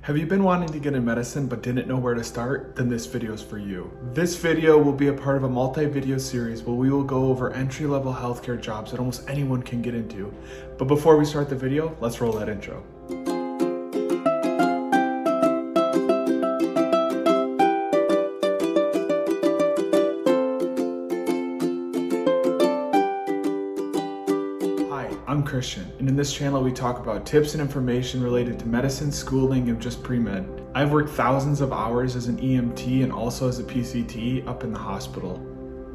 Have you been wanting to get in medicine but didn't know where to start? Then this video is for you. This video will be a part of a multi-video series where we will go over entry-level healthcare jobs that almost anyone can get into. But before we start the video, let's roll that intro. I'm Christian, and in this channel we talk about tips and information related to medicine, schooling, and just pre-med. I've worked thousands of hours as an EMT and also as a PCT up in the hospital.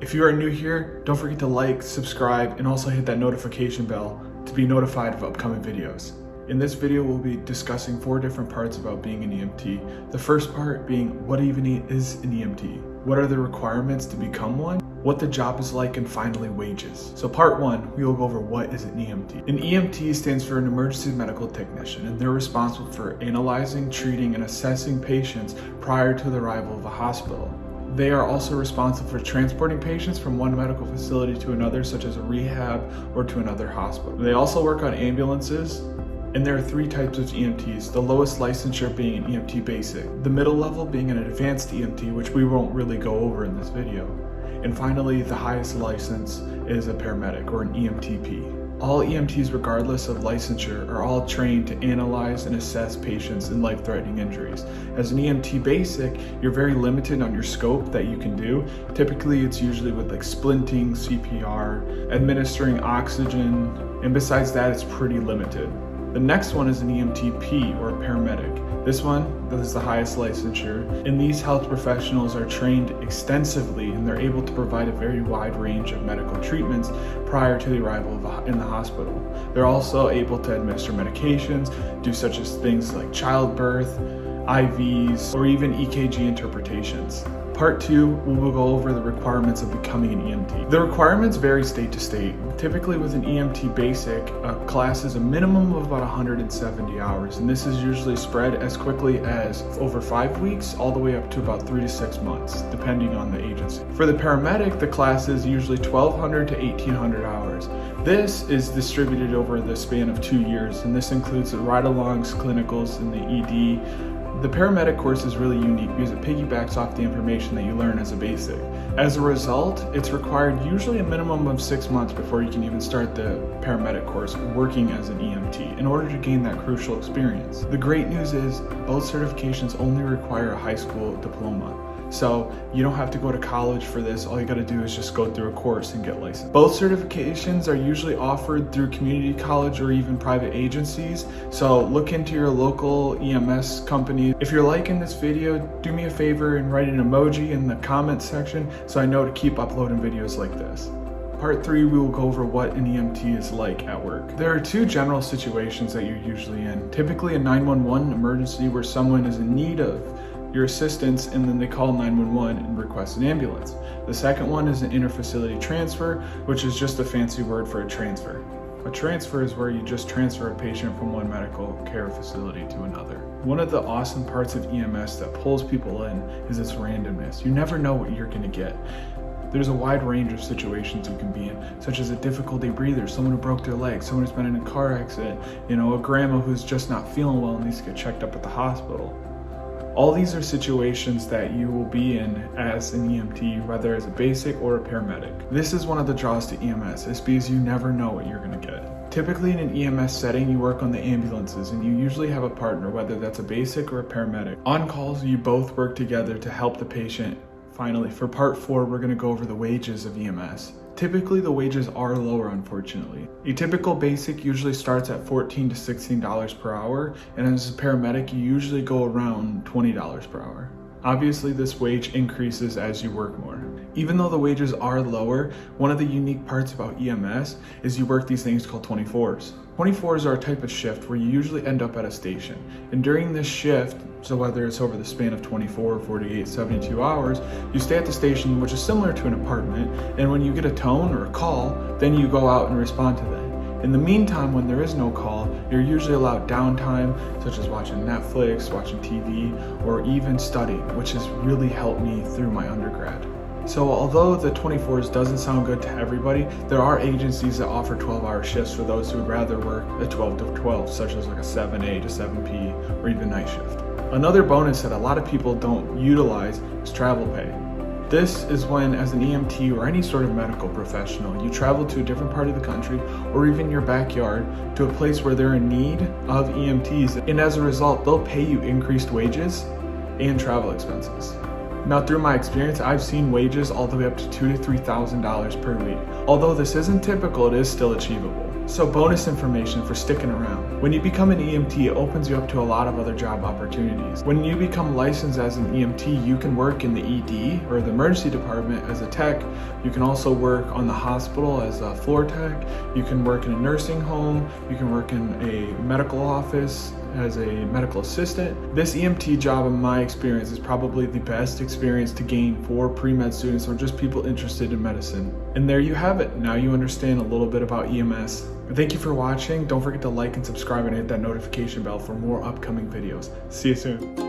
If you are new here, don't forget to like, subscribe, and also hit that notification bell to be notified of upcoming videos. In this video, we'll be discussing 4 different parts about being an EMT. The first part being what even is an EMT? What are the requirements to become one? What the job is like, and finally wages. So part 1, we will go over what is an EMT. An EMT stands for an emergency medical technician, and they're responsible for analyzing, treating, and assessing patients prior to the arrival of a hospital. They are also responsible for transporting patients from one medical facility to another, such as a rehab or to another hospital. They also work on ambulances. And there are 3 types of EMTs, the lowest licensure being an EMT basic, the middle level being an advanced EMT, which we won't really go over in this video, and finally the highest license is a paramedic or an EMTP. All EMTs, regardless of licensure, are all trained to analyze and assess patients in life-threatening injuries. As an EMT basic, you're very limited on your scope that you can do. Typically it's usually with like splinting, CPR, administering oxygen, and besides that it's pretty limited. The next one is an EMTP or a paramedic. This is the highest licensure, and these health professionals are trained extensively and they're able to provide a very wide range of medical treatments prior to the arrival in the hospital. They're also able to administer medications, do such as things like childbirth, IVs, or even EKG interpretations. Part 2, we will go over the requirements of becoming an EMT. The requirements vary state to state. Typically with an EMT basic, a class is a minimum of about 170 hours, and this is usually spread as quickly as over 5 weeks all the way up to about 3 to 6 months, depending on the agency. For the paramedic, the class is usually 1,200 to 1,800 hours. This is distributed over the span of 2 years, and this includes the ride-alongs, clinicals, and the ED. The paramedic course is really unique because it piggybacks off the information that you learn as a basic. As a result, it's required usually a minimum of 6 months before you can even start the paramedic course working as an EMT in order to gain that crucial experience. The great news is both certifications only require a high school diploma. So you don't have to go to college for this. All you got to do is just go through a course and get licensed. Both certifications are usually offered through community college or even private agencies. So look into your local EMS company. If you're liking this video, do me a favor and write an emoji in the comments section so I know to keep uploading videos like this. Part 3, we will go over what an EMT is like at work. There are 2 general situations that you're usually in. Typically a 911 emergency where someone is in need of your assistance and then they call 911 and request an ambulance. The second one is an interfacility transfer, which is just a fancy word for a transfer. A transfer is where you just transfer a patient from one medical care facility to another. One of the awesome parts of EMS that pulls people in is its randomness. You never know what you're going to get. There's a wide range of situations you can be in, such as a difficulty breather, someone who broke their leg, someone who's been in a car accident, a grandma who's just not feeling well and needs to get checked up at the hospital. All these are situations that you will be in as an EMT, whether as a basic or a paramedic. This is one of the draws to EMS, is because you never know what you're going to get. Typically in an EMS setting, you work on the ambulances and you usually have a partner, whether that's a basic or a paramedic. On calls, you both work together to help the patient. Finally, for part 4, we're going to go over the wages of EMS. Typically, the wages are lower, unfortunately. A typical basic usually starts at $14 to $16 per hour, and as a paramedic, you usually go around $20 per hour. Obviously, this wage increases as you work more. Even though the wages are lower, one of the unique parts about EMS is you work these things called 24s. 24s are a type of shift where you usually end up at a station. And during this shift, so whether it's over the span of 24, 48, 72 hours, you stay at the station, which is similar to an apartment, and when you get a tone or a call, then you go out and respond to that. In the meantime, when there is no call, you're usually allowed downtime, such as watching Netflix, watching TV, or even studying, which has really helped me through my undergrad. So although the 24s doesn't sound good to everybody, there are agencies that offer 12-hour shifts for those who would rather work a 12 to 12, such as like a 7A to 7P or even night shift. Another bonus that a lot of people don't utilize is travel pay. This is when, as an EMT or any sort of medical professional, you travel to a different part of the country or even your backyard to a place where they're in need of EMTs, and as a result, they'll pay you increased wages and travel expenses. Now, through my experience, I've seen wages all the way up to $2,000 to $3,000 per week. Although this isn't typical, it is still achievable. So bonus information for sticking around. When you become an EMT, it opens you up to a lot of other job opportunities. When you become licensed as an EMT, you can work in the ED or the emergency department as a tech. You can also work on the hospital as a floor tech. You can work in a nursing home. You can work in a medical office as a medical assistant. This EMT job, in my experience, is probably the best experience to gain for pre-med students or just people interested in medicine. And there you have it. Now you understand a little bit about EMS. Thank you for watching. Don't forget to like and subscribe and hit that notification bell for more upcoming videos. See you soon.